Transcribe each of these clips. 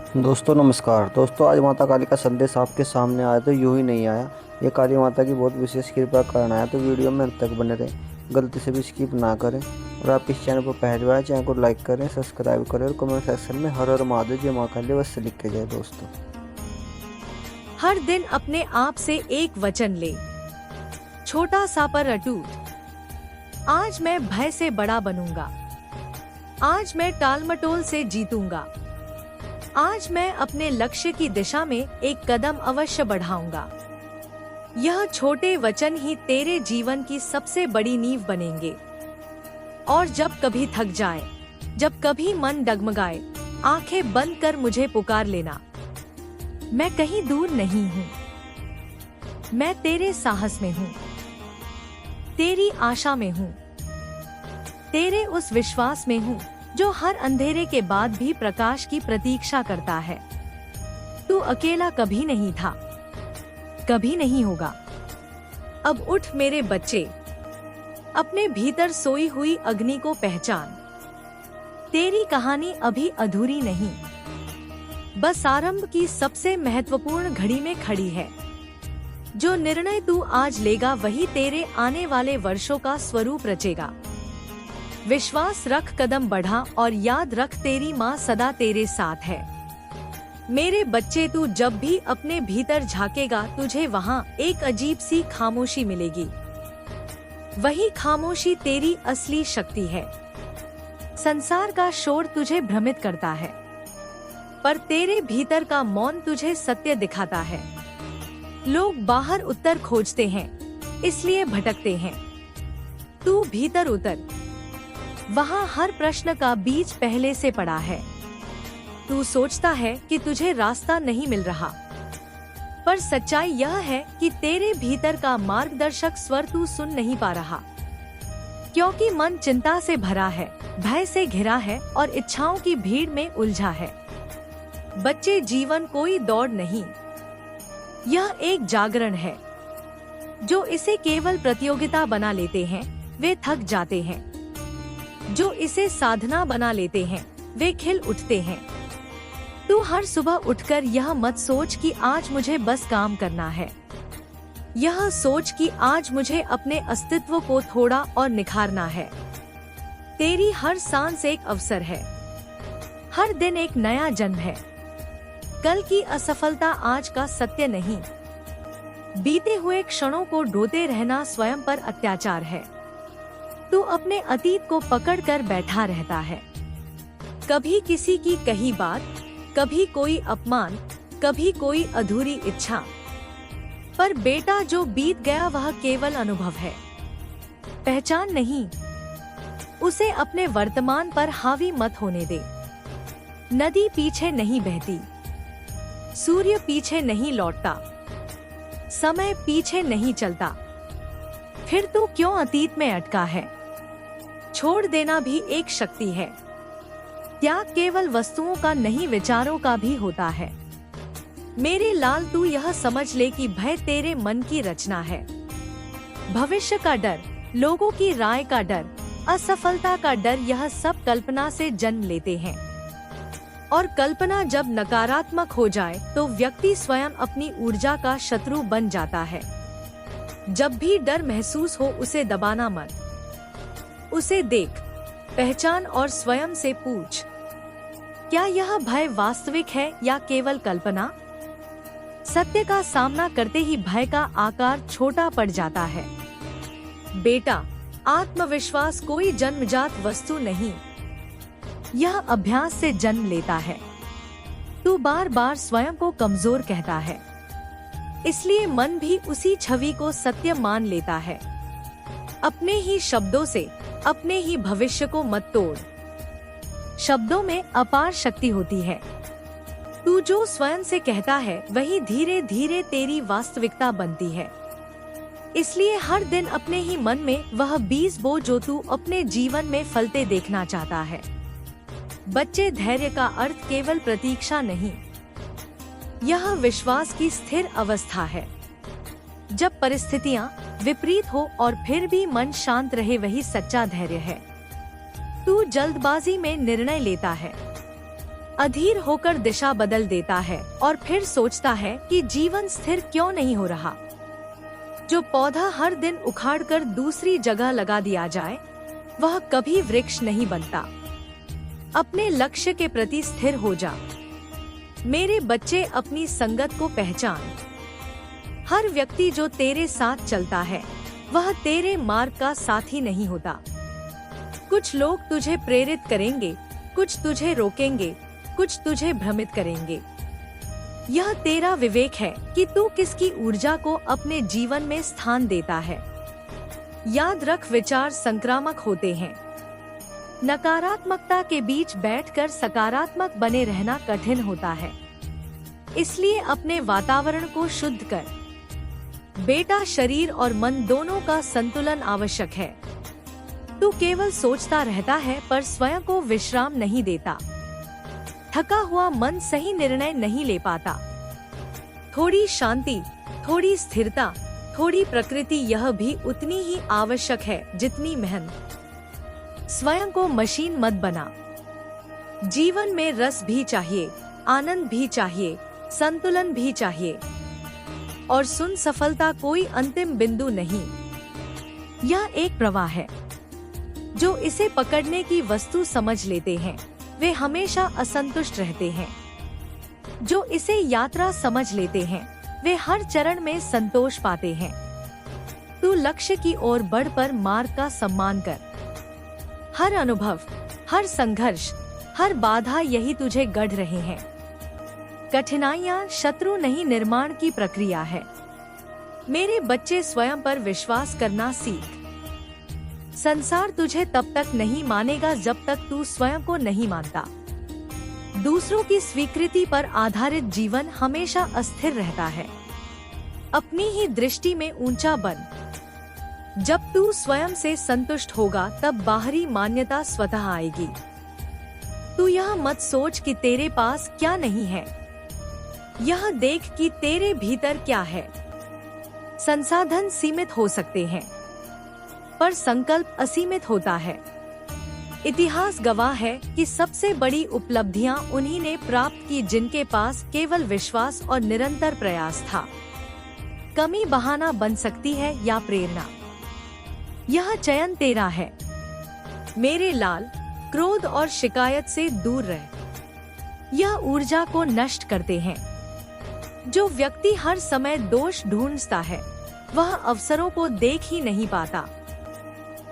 दोस्तों नमस्कार। दोस्तों आज माता काली का संदेश आपके सामने आया तो यूं ही नहीं आया। ये काली माता की बहुत विशेष कृपा कारण आया, तो वीडियो में अंत तक बने रहें, गलती से भी स्किप ना करें। और आप इस चैनल पर पहली बार चैनल को लाइक करें, सब्सक्राइब करें और कमेंट सेक्शन में हर हर महादेव जय माँ काली अवश्य लिख के जाए। दोस्तों हर दिन अपने आप से एक वचन ले, छोटा सा पर अटूट। आज मैं भय से बड़ा बनूंगा, आज मैं टालमटोल से जीतूंगा, आज मैं अपने लक्ष्य की दिशा में एक कदम अवश्य बढ़ाऊंगा। यह छोटे वचन ही तेरे जीवन की सबसे बड़ी नींव बनेंगे। और जब कभी थक जाए, जब कभी मन डगमगाए, आंखें बंद कर मुझे पुकार लेना। मैं कहीं दूर नहीं हूँ, मैं तेरे साहस में हूँ, तेरी आशा में हूँ, तेरे उस विश्वास में हूँ जो हर अंधेरे के बाद भी प्रकाश की प्रतीक्षा करता है। तू अकेला कभी नहीं था, कभी नहीं होगा। अब उठ मेरे बच्चे, अपने भीतर सोई हुई अग्नि को पहचान। तेरी कहानी अभी अधूरी नहीं, बस आरंभ की सबसे महत्वपूर्ण घड़ी में खड़ी है। जो निर्णय तू आज लेगा वही तेरे आने वाले वर्षों का स्वरूप रचेगा। विश्वास रख, कदम बढ़ा और याद रख, तेरी माँ सदा तेरे साथ है। मेरे बच्चे, तू जब भी अपने भीतर झांकेगा तुझे वहाँ एक अजीब सी खामोशी मिलेगी। वही खामोशी तेरी असली शक्ति है। संसार का शोर तुझे भ्रमित करता है, पर तेरे भीतर का मौन तुझे सत्य दिखाता है। लोग बाहर उत्तर खोजते हैं, इसलिए भटकते हैं। तू भीतर उतर, वहाँ हर प्रश्न का बीज पहले से पड़ा है। तू सोचता है कि तुझे रास्ता नहीं मिल रहा, पर सच्चाई यह है कि तेरे भीतर का मार्गदर्शक स्वर तू सुन नहीं पा रहा, क्योंकि मन चिंता से भरा है, भय से घिरा है और इच्छाओं की भीड़ में उलझा है। बच्चे, जीवन कोई दौड़ नहीं, यह एक जागरण है। जो इसे केवल प्रतियोगिता बना लेते हैं वे थक जाते हैं, जो इसे साधना बना लेते हैं वे खिल उठते हैं। तू हर सुबह उठकर यह मत सोच कि आज मुझे बस काम करना है। यह सोच कि आज मुझे अपने अस्तित्व को थोड़ा और निखारना है। तेरी हर सांस एक अवसर है, हर दिन एक नया जन्म है। कल की असफलता आज का सत्य नहीं। बीते हुए क्षणों को ढोते रहना स्वयं पर अत्याचार है। तू अपने अतीत को पकड़कर बैठा रहता है, कभी किसी की कही बात, कभी कोई अपमान, कभी कोई अधूरी इच्छा। पर बेटा, जो बीत गया वह केवल अनुभव है, पहचान नहीं। उसे अपने वर्तमान पर हावी मत होने दे। नदी पीछे नहीं बहती, सूर्य पीछे नहीं लौटता, समय पीछे नहीं चलता। फिर तू क्यों अतीत में अटका है? छोड़ देना भी एक शक्ति है। त्याग केवल वस्तुओं का नहीं, विचारों का भी होता है। मेरे लाल, तू यह समझ ले कि भय तेरे मन की रचना है। भविष्य का डर, लोगों की राय का डर, असफलता का डर, यह सब कल्पना से जन्म लेते हैं। और कल्पना जब नकारात्मक हो जाए तो व्यक्ति स्वयं अपनी ऊर्जा का शत्रु बन जाता है। जब भी डर महसूस हो उसे दबाना मत, उसे देख, पहचान और स्वयं से पूछ, क्या यह भय वास्तविक है या केवल कल्पना? सत्य का सामना करते ही भय का आकार छोटा पड़ जाता है। बेटा, आत्मविश्वास कोई जन्मजात वस्तु नहीं, यह अभ्यास से जन्म लेता है। तू बार बार स्वयं को कमजोर कहता है, इसलिए मन भी उसी छवि को सत्य मान लेता है। अपने ही शब्दों से अपने ही भविष्य को मत तोड़। शब्दों में अपार शक्ति होती है। तू जो स्वयं से कहता है वही धीरे धीरे तेरी वास्तविकता बनती है। इसलिए हर दिन अपने ही मन में वह बीज बो जो तू अपने जीवन में फलते देखना चाहता है। बच्चे, धैर्य का अर्थ केवल प्रतीक्षा नहीं, यह विश्वास की स्थिर अवस्था है। जब परिस्थितियां विपरीत हो और फिर भी मन शांत रहे, वही सच्चा धैर्य है। तू जल्दबाजी में निर्णय लेता है, अधीर होकर दिशा बदल देता है और फिर सोचता है कि जीवन स्थिर क्यों नहीं हो रहा। जो पौधा हर दिन उखाड़कर दूसरी जगह लगा दिया जाए, वह कभी वृक्ष नहीं बनता। अपने लक्ष्य के प्रति स्थिर हो जा। मेरे बच्चे, अपनी संगत को पहचान। हर व्यक्ति जो तेरे साथ चलता है, वह तेरे मार्ग का साथी नहीं होता। कुछ लोग तुझे प्रेरित करेंगे, कुछ तुझे रोकेंगे, कुछ तुझे भ्रमित करेंगे। यह तेरा विवेक है कि तू किसकी ऊर्जा को अपने जीवन में स्थान देता है। याद रख, विचार संक्रामक होते हैं। नकारात्मकता के बीच बैठकर सकारात्मक बने रहना कठिन होता है। इसलिए अपने वातावरण को शुद्ध कर। बेटा, शरीर और मन दोनों का संतुलन आवश्यक है। तू केवल सोचता रहता है पर स्वयं को विश्राम नहीं देता। थका हुआ मन सही निर्णय नहीं ले पाता। थोड़ी शांति, थोड़ी स्थिरता, थोड़ी प्रकृति, यह भी उतनी ही आवश्यक है जितनी मेहनत। स्वयं को मशीन मत बना। जीवन में रस भी चाहिए, आनंद भी चाहिए, संतुलन भी चाहिए। और सुन, सफलता कोई अंतिम बिंदु नहीं, यह एक प्रवाह है। जो इसे पकड़ने की वस्तु समझ लेते हैं, वे हमेशा असंतुष्ट रहते हैं। जो इसे यात्रा समझ लेते हैं, वे हर चरण में संतोष पाते हैं। तू लक्ष्य की ओर बढ़ पर मार्ग का सम्मान कर। हर अनुभव, हर संघर्ष, हर बाधा यही तुझे गढ़ रहे हैं। कठिनाइयाँ शत्रु नहीं, निर्माण की प्रक्रिया है। मेरे बच्चे, स्वयं पर विश्वास करना सीख। संसार तुझे तब तक नहीं मानेगा जब तक तू स्वयं को नहीं मानता। दूसरों की स्वीकृति पर आधारित जीवन हमेशा अस्थिर रहता है। अपनी ही दृष्टि में ऊंचा बन। जब तू स्वयं से संतुष्ट होगा, तब बाहरी मान्यता स्वतः आएगी। तू यह मत सोच कि तेरे पास क्या नहीं है, यह देख कि तेरे भीतर क्या है। संसाधन सीमित हो सकते हैं, पर संकल्प असीमित होता है। इतिहास गवाह है कि सबसे बड़ी उपलब्धियां उन्हीं ने प्राप्त की जिनके पास केवल विश्वास और निरंतर प्रयास था। कमी बहाना बन सकती है या प्रेरणा, यह चयन तेरा है। मेरे लाल, क्रोध और शिकायत से दूर रह, यह ऊर्जा को नष्ट करते हैं। जो व्यक्ति हर समय दोष ढूंढता है, वह अवसरों को देख ही नहीं पाता।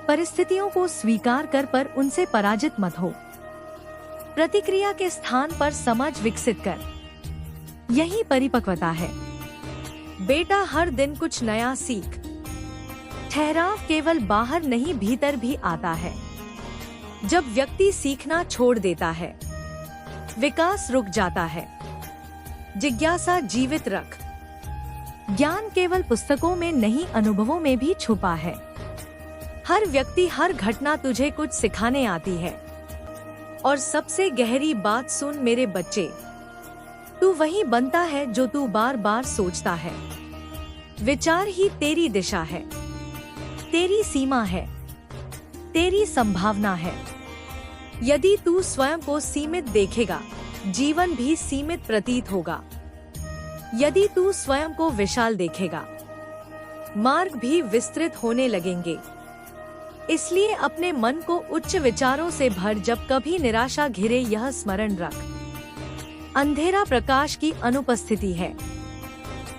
परिस्थितियों को स्वीकार कर पर उनसे पराजित मत हो। प्रतिक्रिया के स्थान पर समझ विकसित कर, यही परिपक्वता है। बेटा, हर दिन कुछ नया सीख। ठहराव केवल बाहर नहीं, भीतर भी आता है। जब व्यक्ति सीखना छोड़ देता है, विकास रुक जाता है। जिज्ञासा जीवित रख। ज्ञान केवल पुस्तकों में नहीं, अनुभवों में भी छुपा है। हर व्यक्ति, हर घटना तुझे कुछ सिखाने आती है। और सबसे गहरी बात सुन मेरे बच्चे, तू वही बनता है जो तू बार बार सोचता है। विचार ही तेरी दिशा है, तेरी सीमा है, तेरी संभावना है। यदि तू स्वयं को सीमित देखेगा, जीवन भी सीमित प्रतीत होगा। यदि तू स्वयं को विशाल देखेगा, मार्ग भी विस्तृत होने लगेंगे। इसलिए अपने मन को उच्च विचारों से भर। जब कभी निराशा घिरे, यह स्मरण रख, अंधेरा प्रकाश की अनुपस्थिति है,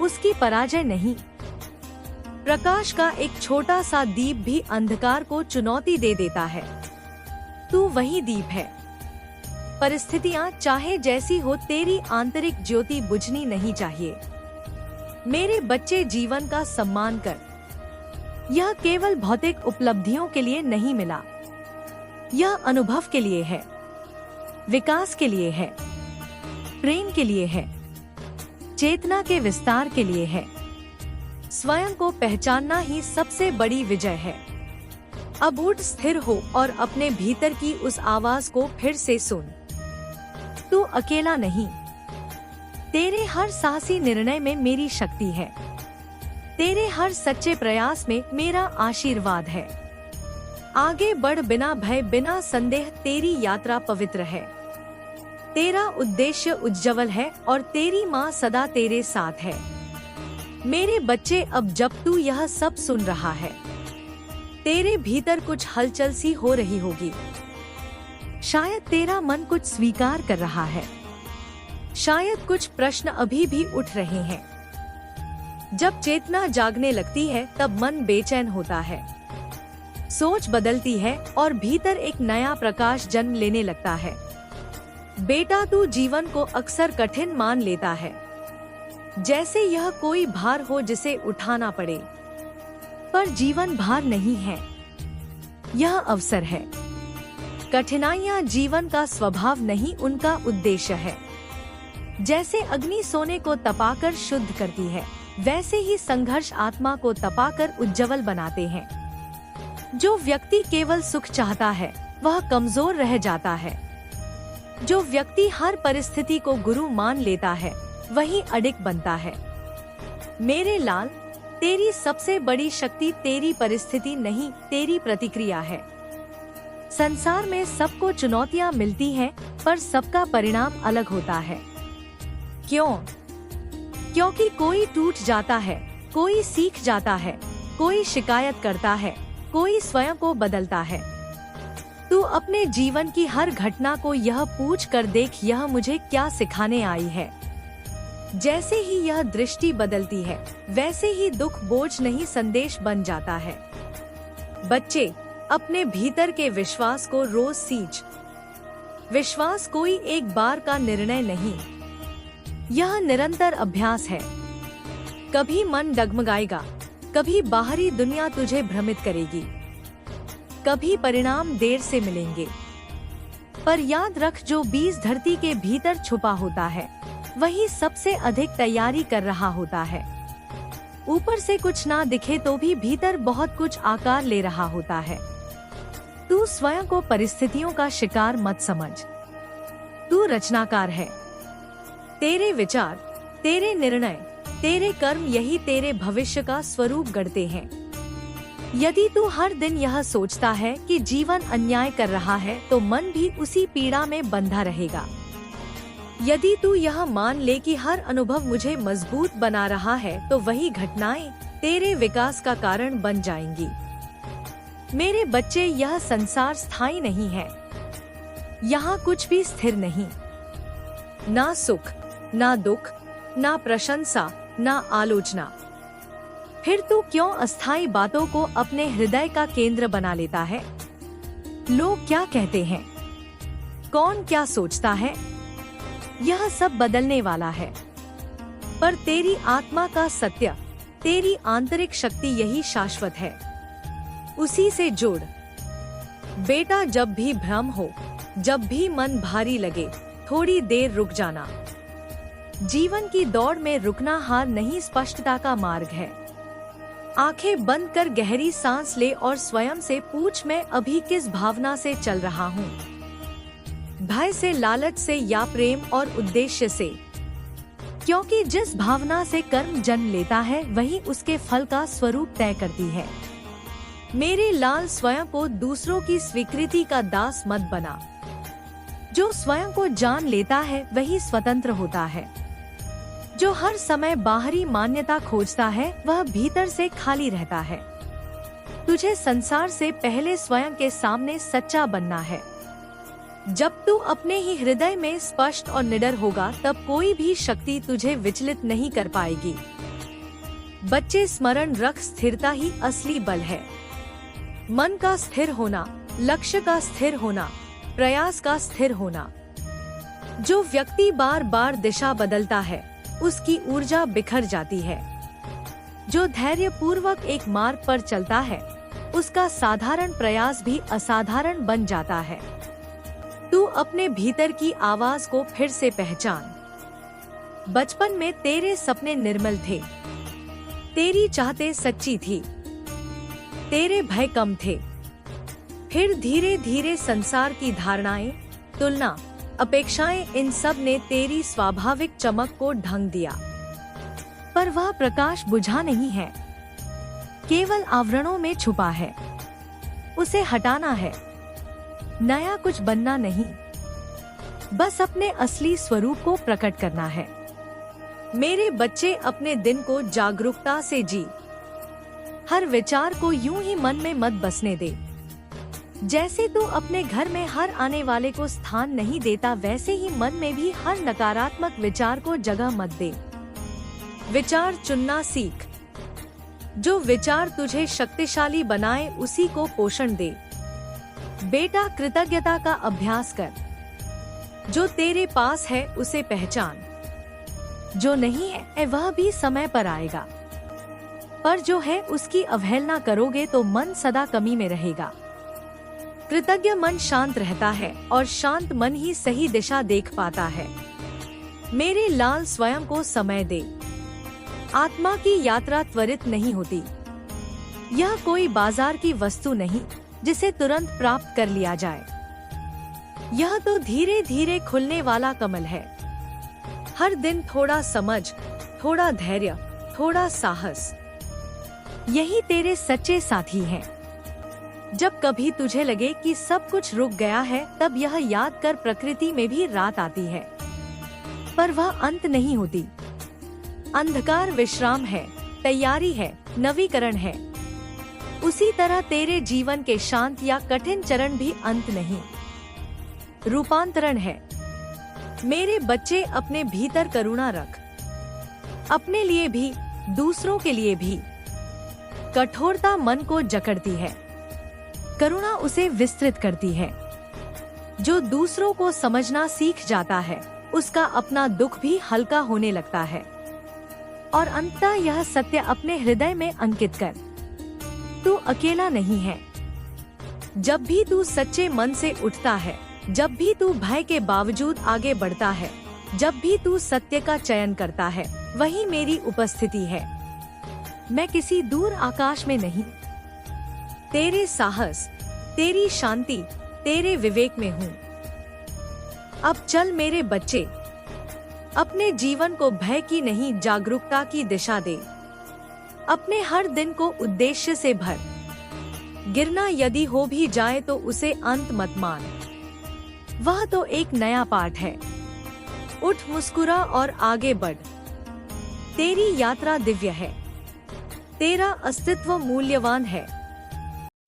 उसकी पराजय नहीं। प्रकाश का एक छोटा सा दीप भी अंधकार को चुनौती दे देता है। तू वही दीप है। परिस्थितियां चाहे जैसी हो, तेरी आंतरिक ज्योति बुझनी नहीं चाहिए। मेरे बच्चे, जीवन का सम्मान कर। यह केवल भौतिक उपलब्धियों के लिए नहीं मिला, यह अनुभव के लिए है, विकास के लिए है, प्रेम के लिए है, चेतना के विस्तार के लिए है। स्वयं को पहचानना ही सबसे बड़ी विजय है। अब उठ, स्थिर हो और अपने भीतर की उस आवाज को फिर से सुन। तू अकेला नहीं। तेरे हर साहसी निर्णय में मेरी शक्ति है। तेरे हर सच्चे प्रयास में मेरा आशीर्वाद है। आगे बढ़ बिना भय, बिना संदेह, तेरी यात्रा पवित्र है। तेरा उद्देश्य उज्जवल है और तेरी माँ सदा तेरे साथ है। मेरे बच्चे, अब जब तू यह सब सुन रहा है, तेरे भीतर कुछ हलचल सी हो रही होगी। शायद तेरा मन कुछ स्वीकार कर रहा है, शायद कुछ प्रश्न अभी भी उठ रहे हैं। जब चेतना जागने लगती है तब मन बेचैन होता है, सोच बदलती है और भीतर एक नया प्रकाश जन्म लेने लगता है। बेटा, तू जीवन को अक्सर कठिन मान लेता है, जैसे यह कोई भार हो जिसे उठाना पड़े। पर जीवन भार नहीं है, यह अवसर है। कठिनाइयां जीवन का स्वभाव नहीं, उनका उद्देश्य है। जैसे अग्नि सोने को तपाकर शुद्ध करती है, वैसे ही संघर्ष आत्मा को तपाकर उज्जवल बनाते हैं। जो व्यक्ति केवल सुख चाहता है वह कमजोर रह जाता है। जो व्यक्ति हर परिस्थिति को गुरु मान लेता है वही अडिग बनता है। मेरे लाल, तेरी सबसे बड़ी शक्ति तेरी परिस्थिति नहीं, तेरी प्रतिक्रिया है। संसार में सबको चुनौतियां मिलती हैं, पर सबका परिणाम अलग होता है। क्यों? क्योंकि कोई टूट जाता है, कोई सीख जाता है, कोई शिकायत करता है, कोई स्वयं को बदलता है। तू अपने जीवन की हर घटना को यह पूछ कर देख, यह मुझे क्या सिखाने आई है। जैसे ही यह दृष्टि बदलती है, वैसे ही दुख बोझ नहीं संदेश बन जाता है। बच्चे, अपने भीतर के विश्वास को रोज सींच। विश्वास कोई एक बार का निर्णय नहीं, यह निरंतर अभ्यास है। कभी मन डगमगाएगा, कभी बाहरी दुनिया तुझे भ्रमित करेगी, कभी परिणाम देर से मिलेंगे। पर याद रख, जो बीज धरती के भीतर छुपा होता है वही सबसे अधिक तैयारी कर रहा होता है। ऊपर से कुछ ना दिखे तो भी भीतर बहुत कुछ आकार ले रहा होता है। तू स्वयं को परिस्थितियों का शिकार मत समझ, तू रचनाकार है। तेरे विचार, तेरे निर्णय, तेरे कर्म यही तेरे भविष्य का स्वरूप गढ़ते हैं। यदि तू हर दिन यह सोचता है कि जीवन अन्याय कर रहा है तो मन भी उसी पीड़ा में बंधा रहेगा। यदि तू यह मान ले कि हर अनुभव मुझे मजबूत बना रहा है तो वही घटनाएं तेरे विकास का कारण बन जाएंगी। मेरे बच्चे, यह संसार स्थायी नहीं है, यहाँ कुछ भी स्थिर नहीं। ना सुख, ना दुख, ना प्रशंसा, ना आलोचना। फिर तू क्यों अस्थायी बातों को अपने हृदय का केंद्र बना लेता है? लोग क्या कहते हैं, कौन क्या सोचता है, यह सब बदलने वाला है। पर तेरी आत्मा का सत्य, तेरी आंतरिक शक्ति यही शाश्वत है, उसी से जुड़। बेटा, जब भी भ्रम हो, जब भी मन भारी लगे, थोड़ी देर रुक जाना। जीवन की दौड़ में रुकना हार नहीं, स्पष्टता का मार्ग है। आंखें बंद कर गहरी सांस ले और स्वयं से पूछ, मैं अभी किस भावना से चल रहा हूँ? भय से, लालच से, या प्रेम और उद्देश्य से? क्योंकि जिस भावना से कर्म जन्म लेता है वही उसके फल का स्वरूप तय करती है। मेरे लाल, स्वयं को दूसरों की स्वीकृति का दास मत बना। जो स्वयं को जान लेता है वही स्वतंत्र होता है। जो हर समय बाहरी मान्यता खोजता है वह भीतर से खाली रहता है। तुझे संसार से पहले स्वयं के सामने सच्चा बनना है। जब तू अपने ही हृदय में स्पष्ट और निडर होगा तब कोई भी शक्ति तुझे विचलित नहीं कर पाएगी। बच्चे, स्मरण रख, स्थिरता ही असली बल है। मन का स्थिर होना, लक्ष्य का स्थिर होना, प्रयास का स्थिर होना। जो व्यक्ति बार बार दिशा बदलता है उसकी ऊर्जा बिखर जाती है। जो धैर्य पूर्वक एक मार्ग पर चलता है उसका साधारण प्रयास भी असाधारण बन जाता है। तू अपने भीतर की आवाज को फिर से पहचान। बचपन में तेरे सपने निर्मल थे, तेरी चाहते सच्ची थी, तेरे भय कम थे। फिर धीरे धीरे संसार की धारणाएं, तुलना, अपेक्षाएं, इन सब ने तेरी स्वाभाविक चमक को ढंग दिया। पर वह प्रकाश बुझा नहीं है, केवल आवरणों में छुपा है। उसे हटाना है, नया कुछ बनना नहीं। बस अपने असली स्वरूप को प्रकट करना है। मेरे बच्चे, अपने दिन को जागरूकता से जी। हर विचार को यूं ही मन में मत बसने दे। जैसे तू अपने घर में हर आने वाले को स्थान नहीं देता, वैसे ही मन में भी हर नकारात्मक विचार को जगह मत दे। विचार चुनना सीख। जो विचार तुझे शक्तिशाली बनाए उसी को पोषण दे। बेटा, कृतज्ञता का अभ्यास कर। जो तेरे पास है उसे पहचान। जो नहीं है वह भी समय पर आएगा, पर जो है उसकी अवहेलना करोगे तो मन सदा कमी में रहेगा। कृतज्ञ मन शांत रहता है और शांत मन ही सही दिशा देख पाता है। मेरे लाल, स्वयं को समय दे। आत्मा की यात्रा त्वरित नहीं होती। यह कोई बाजार की वस्तु नहीं जिसे तुरंत प्राप्त कर लिया जाए। यह तो धीरे धीरे खुलने वाला कमल है। हर दिन थोड़ा समझ, थोड़ा धैर्य, थोड़ा साहस, यही तेरे सच्चे साथी हैं। जब कभी तुझे लगे कि सब कुछ रुक गया है, तब यह याद कर, प्रकृति में भी रात आती है, पर वह अंत नहीं होती। अंधकार विश्राम है, तैयारी है, नवीकरण है। उसी तरह तेरे जीवन के शांत या कठिन चरण भी अंत नहीं, रूपांतरण है। मेरे बच्चे, अपने भीतर करुणा रख। अपने लिए भी, दूसरों के लिए भी। कठोरता मन को जकड़ती है, करुणा उसे विस्तृत करती है। जो दूसरों को समझना सीख जाता है, उसका अपना दुख भी हल्का होने लगता है। और अंततः यह सत्य अपने हृदय में अंकित कर, तू अकेला नहीं है। जब भी तू सच्चे मन से उठता है, जब भी तू भय के बावजूद आगे बढ़ता है, जब भी तू सत्य का चयन करता है, वही मेरी उपस्थिति है। मैं किसी दूर आकाश में नहीं, तेरे साहस, तेरी शांति, तेरे विवेक में हूँ। अब चल मेरे बच्चे, अपने जीवन को भय की नहीं, जागरूकता की दिशा दे। अपने हर दिन को उद्देश्य से भर। गिरना यदि हो भी जाए तो उसे अंत मत मान, वह तो एक नया पाठ है। उठ, मुस्कुरा और आगे बढ़। तेरी यात्रा दिव्य है, तेरा अस्तित्व मूल्यवान है,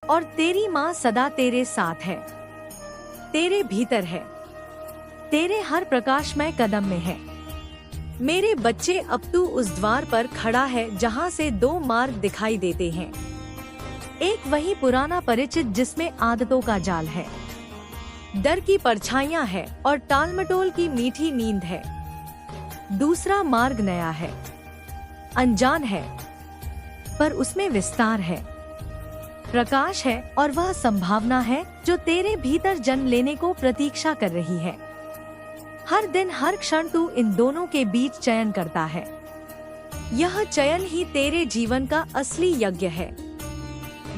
और तेरी माँ सदा तेरे साथ है, तेरे भीतर है, तेरे हर प्रकाशमय कदम में है। मेरे बच्चे, अब तू उस द्वार पर खड़ा है जहाँ से दो मार्ग दिखाई देते हैं। एक वही पुराना परिचित जिसमें आदतों का जाल है, डर की परछाइयाँ है और टालमटोल की मीठी नींद है। दूसरा मार्ग नया है, अनजान है, पर उसमें विस्तार है, प्रकाश है, और वह संभावना है जो तेरे भीतर जन्म लेने को प्रतीक्षा कर रही है। हर दिन, हर क्षण तू इन दोनों के बीच चयन करता है। यह चयन ही तेरे जीवन का असली यज्ञ है।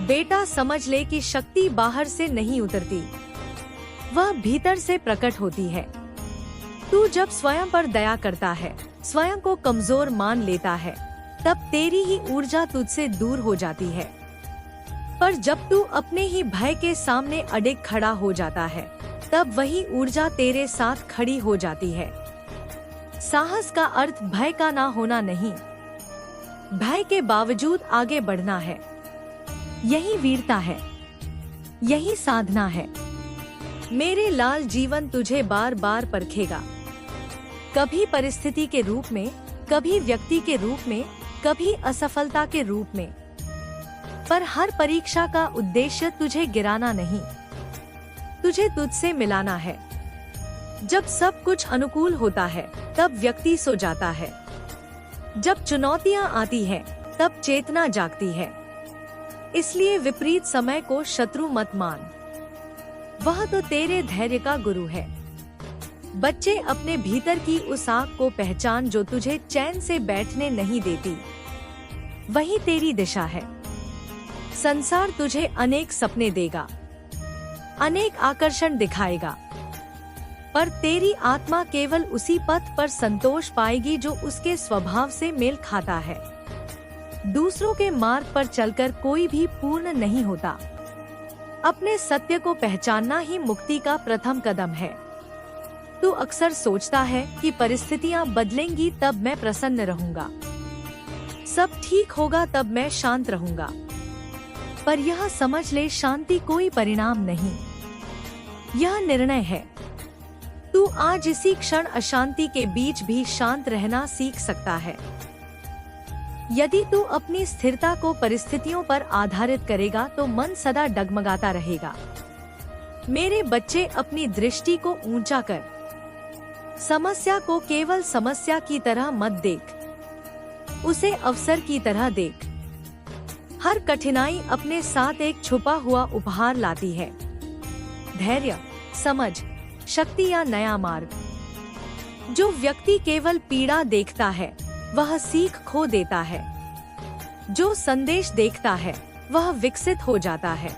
बेटा, समझ ले कि शक्ति बाहर से नहीं उतरती, वह भीतर से प्रकट होती है। तू जब स्वयं पर दया करता है, स्वयं को कमजोर मान लेता है, तब तेरी ही ऊर्जा तुझसे दूर हो जाती है। पर जब तू अपने ही भय के सामने अडिग खड़ा हो जाता है, तब वही ऊर्जा तेरे साथ खड़ी हो जाती है। साहस का अर्थ भय का ना होना नहीं, भय के बावजूद आगे बढ़ना है। यही वीरता है, यही साधना है। मेरे लाल, जीवन तुझे बार बार परखेगा, कभी परिस्थिति के रूप में, कभी व्यक्ति के रूप में, कभी असफलता के रूप में। पर हर परीक्षा का उद्देश्य तुझे गिराना नहीं, तुझे तुझसे मिलाना है। जब सब कुछ अनुकूल होता है, तब व्यक्ति सो जाता है। जब चुनौतियां आती हैं, तब चेतना जागती है। इसलिए विपरीत समय को शत्रु मत मान, वह तो तेरे धैर्य का गुरु है। बच्चे, अपने भीतर की उस आग को पहचान जो तुझे चैन से बैठने नहीं देती, वही तेरी दिशा है। संसार तुझे अनेक सपने देगा, अनेक आकर्षण दिखाएगा, पर तेरी आत्मा केवल उसी पथ पर संतोष पाएगी जो उसके स्वभाव से मेल खाता है। दूसरों के मार्ग पर चलकर कोई भी पूर्ण नहीं होता। अपने सत्य को पहचानना ही मुक्ति का प्रथम कदम है। तू अक्सर सोचता है कि परिस्थितियां बदलेंगी तब मैं प्रसन्न रहूंगा, सब ठीक होगा तब मैं शांत रहूंगा। पर यह समझ ले, शांति कोई परिणाम नहीं, यह निर्णय है। तू आज इसी क्षण अशांति के बीच भी शांत रहना सीख सकता है। यदि तू अपनी स्थिरता को परिस्थितियों पर आधारित करेगा तो मन सदा डगमगाता रहेगा। मेरे बच्चे, अपनी दृष्टि को ऊंचा कर। समस्या को केवल समस्या की तरह मत देख, उसे अवसर की तरह देख। हर कठिनाई अपने साथ एक छुपा हुआ उपहार लाती है, धैर्य, समझ, शक्ति या नया मार्ग। जो व्यक्ति केवल पीड़ा देखता है वह सीख खो देता है, जो संदेश देखता है वह विकसित हो जाता है।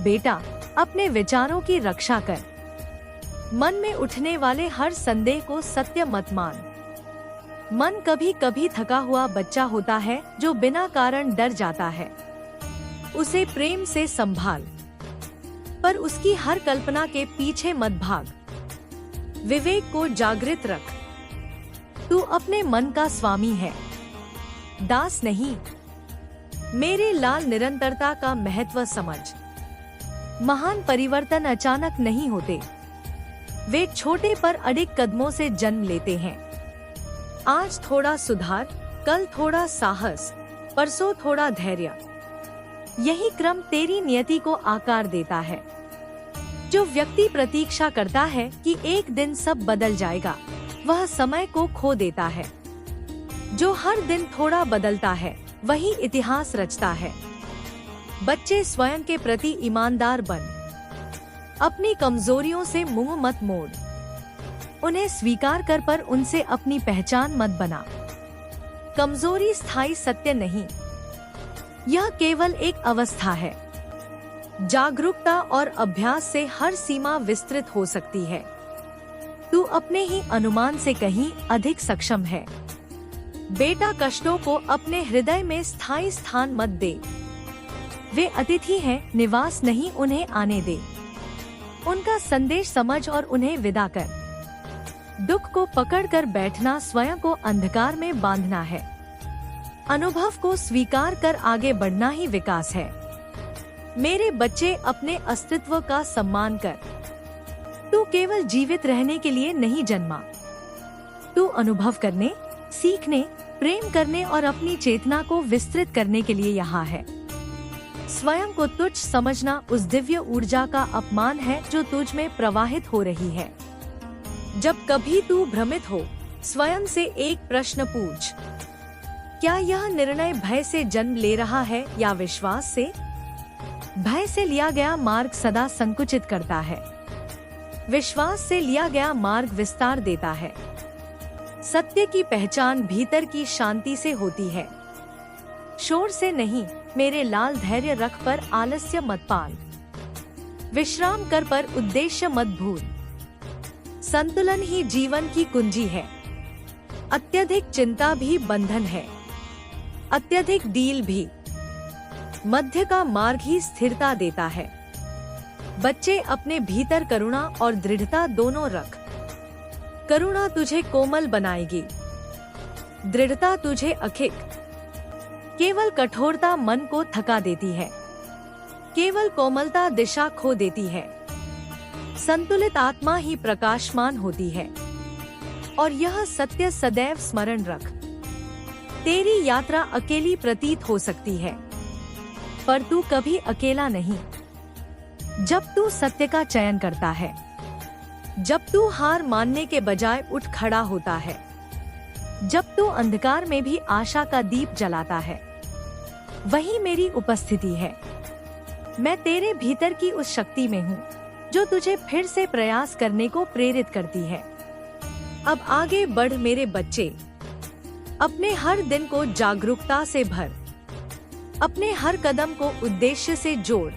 बेटा, अपने विचारों की रक्षा कर। मन में उठने वाले हर संदेह को सत्य मत मान। मन कभी कभी थका हुआ बच्चा होता है जो बिना कारण डर जाता है। उसे प्रेम से संभाल, पर उसकी हर कल्पना के पीछे मत भाग। विवेक को जागृत रख। तू अपने मन का स्वामी है, दास नहीं। मेरे लाल, निरंतरता का महत्व समझ। महान परिवर्तन अचानक नहीं होते, वे छोटे पर अडिग कदमों से जन्म लेते हैं। आज थोड़ा सुधार, कल थोड़ा साहस, परसों थोड़ा धैर्य। यही क्रम तेरी नियति को आकार देता है। जो व्यक्ति प्रतीक्षा करता है कि एक दिन सब बदल जाएगा, वह समय को खो देता है। जो हर दिन थोड़ा बदलता है वही इतिहास रचता है। बच्चे, स्वयं के प्रति ईमानदार बन। अपनी कमजोरियों से मुंह मत मोड़, उन्हें स्वीकार कर, पर उनसे अपनी पहचान मत बना। कमजोरी स्थायी सत्य नहीं, यह केवल एक अवस्था है। जागरूकता और अभ्यास से हर सीमा विस्तृत हो सकती है। तू अपने ही अनुमान से कहीं अधिक सक्षम है। बेटा, कष्टों को अपने हृदय में स्थायी स्थान मत दे। वे अतिथि हैं, निवास नहीं, उन्हें आने दे। उनका संदेश समझ और उन्हें विदा कर। दुख को पकड़कर बैठना स्वयं को अंधकार में बांधना है। अनुभव को स्वीकार कर आगे बढ़ना ही विकास है। मेरे बच्चे, अपने अस्तित्व का सम्मान कर। तू केवल जीवित रहने के लिए नहीं जन्मा, तू अनुभव करने, सीखने, प्रेम करने और अपनी चेतना को विस्तृत करने के लिए यहाँ है। स्वयं को तुच्छ समझना उस दिव्य ऊर्जा का अपमान है जो तुझ में प्रवाहित हो रही है। जब कभी तू भ्रमित हो, स्वयं से एक प्रश्न पूछ, क्या यह निर्णय भय से जन्म ले रहा है या विश्वास से? भय से लिया गया मार्ग सदा संकुचित करता है, विश्वास से लिया गया मार्ग विस्तार देता है। सत्य की पहचान भीतर की शांति से होती है, शोर से नहीं। मेरे लाल, धैर्य रख, पर आलस्य मत पाल। विश्राम कर, पर उद्देश्य मत भूल। संतुलन ही जीवन की कुंजी है। अत्यधिक चिंता भी बंधन है, अत्यधिक डील भी। मध्य का मार्ग ही स्थिरता देता है। बच्चे, अपने भीतर करुणा और दृढ़ता दोनों रख। करुणा तुझे कोमल बनाएगी, दृढ़ता तुझे अखिक। केवल कठोरता मन को थका देती है, केवल कोमलता दिशा खो देती है। संतुलित आत्मा ही प्रकाशमान होती है, और यह सत्य सदैव स्मरण रख। तेरी यात्रा अकेली प्रतीत हो सकती है, पर तू कभी अकेला नहीं। जब तू सत्य का चयन करता है, जब तू हार मानने के बजाय उठ खड़ा होता है, जब तू अंधकार में भी आशा का दीप जलाता है, वही मेरी उपस्थिति है। मैं तेरे भीतर की उस शक्ति में हूँ जो तुझे फिर से प्रयास करने को प्रेरित करती है। अब आगे बढ़ मेरे बच्चे, अपने हर दिन को जागरूकता से भर, अपने हर कदम को उद्देश्य से जोड़।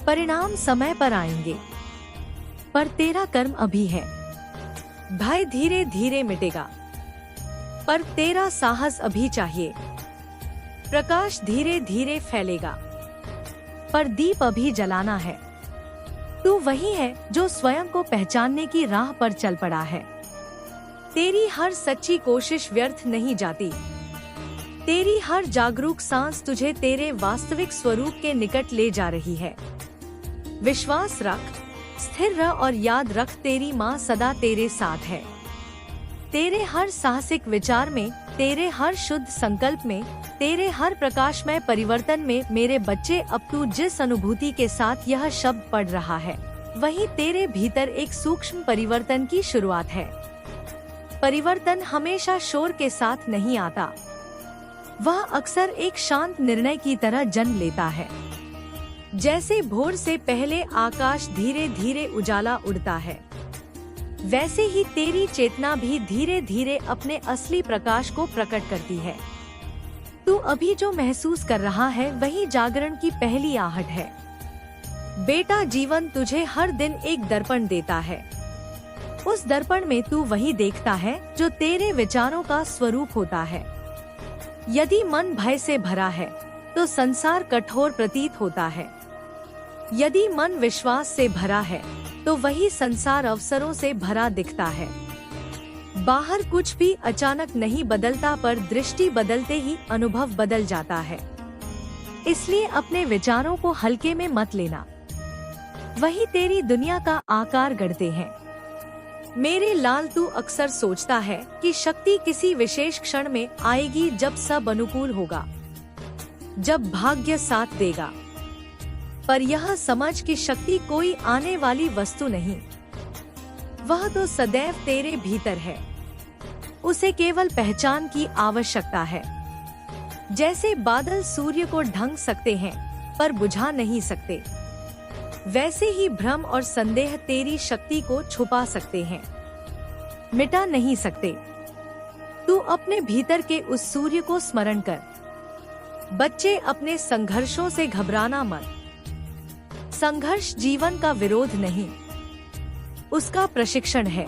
परिणाम समय पर आएंगे, पर तेरा कर्म अभी है। भय धीरे धीरे मिटेगा, पर तेरा साहस अभी चाहिए। प्रकाश धीरे धीरे फैलेगा, पर दीप अभी जलाना है। तू वही है जो स्वयं को पहचानने की राह पर चल पड़ा है। तेरी हर सच्ची कोशिश व्यर्थ नहीं जाती। तेरी हर जागरूक सांस तुझे तेरे वास्तविक स्वरूप के निकट ले जा रही है। विश्वास रख, स्थिर रह और याद रख, तेरी माँ सदा तेरे साथ है। तेरे हर साहसिक विचार में, तेरे हर शुद्ध संकल्प में, तेरे हर प्रकाशमय परिवर्तन में मेरे बच्चे, अब तू जिस अनुभूति के साथ यह शब्द पढ़ रहा है, वही तेरे भीतर एक सूक्ष्म परिवर्तन की शुरुआत है। परिवर्तन हमेशा शोर के साथ नहीं आता। वह अक्सर एक शांत निर्णय की तरह जन्म लेता है। जैसे भोर से पहले आकाश धीरे धीरे उजाला उड़ता है, वैसे ही तेरी चेतना भी धीरे धीरे अपने असली प्रकाश को प्रकट करती है। तू अभी जो महसूस कर रहा है वही जागरण की पहली आहट है। बेटा, जीवन तुझे हर दिन एक दर्पण देता है। उस दर्पण में तू वही देखता है जो तेरे विचारों का स्वरूप होता है। यदि मन भय से भरा है तो संसार कठोर प्रतीत होता है। यदि मन विश्वास से भरा है तो वही संसार अवसरों से भरा दिखता है। बाहर कुछ भी अचानक नहीं बदलता, पर दृष्टि बदलते ही अनुभव बदल जाता है। इसलिए अपने विचारों को हल्के में मत लेना, वही तेरी दुनिया का आकार गढ़ते हैं। मेरे लाल, तू अक्सर सोचता है कि शक्ति किसी विशेष क्षण में आएगी, जब सब अनुकूल होगा, जब भाग्य साथ देगा। पर यह समझ कि शक्ति कोई आने वाली वस्तु नहीं, वह तो सदैव तेरे भीतर है। उसे केवल पहचान की आवश्यकता है। जैसे बादल सूर्य को ढंक सकते हैं पर बुझा नहीं सकते, वैसे ही भ्रम और संदेह तेरी शक्ति को छुपा सकते हैं, मिटा नहीं सकते। तू अपने भीतर के उस सूर्य को स्मरण कर। बच्चे, अपने संघर्षों से घबराना मत। संघर्ष जीवन का विरोध नहीं, उसका प्रशिक्षण है।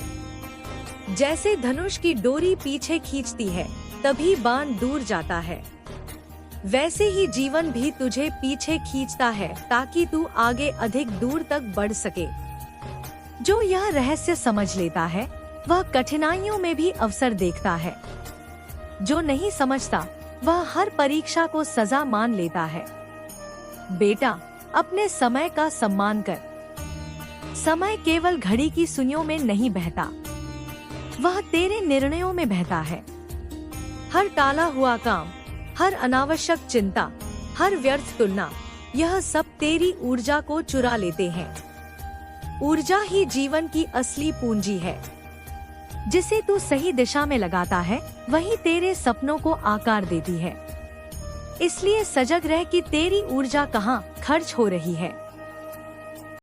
जैसे धनुष की डोरी पीछे खींचती है तभी बाण दूर जाता है, वैसे ही जीवन भी तुझे पीछे खींचता है ताकि तू आगे अधिक दूर तक बढ़ सके। जो यह रहस्य समझ लेता है वह कठिनाइयों में भी अवसर देखता है। जो नहीं समझता वह हर परीक्षा को सजा मान लेता है। बेटा, अपने समय का सम्मान कर। समय केवल घड़ी की सुइयों में नहीं बहता, वह तेरे निर्णयों में बहता है। हर टाला हुआ काम, हर अनावश्यक चिंता, हर व्यर्थ तुलना, यह सब तेरी ऊर्जा को चुरा लेते हैं। ऊर्जा ही जीवन की असली पूंजी है। जिसे तू सही दिशा में लगाता है वही तेरे सपनों को आकार देती है। इसलिए सजग रह कि तेरी ऊर्जा कहाँ खर्च हो रही है।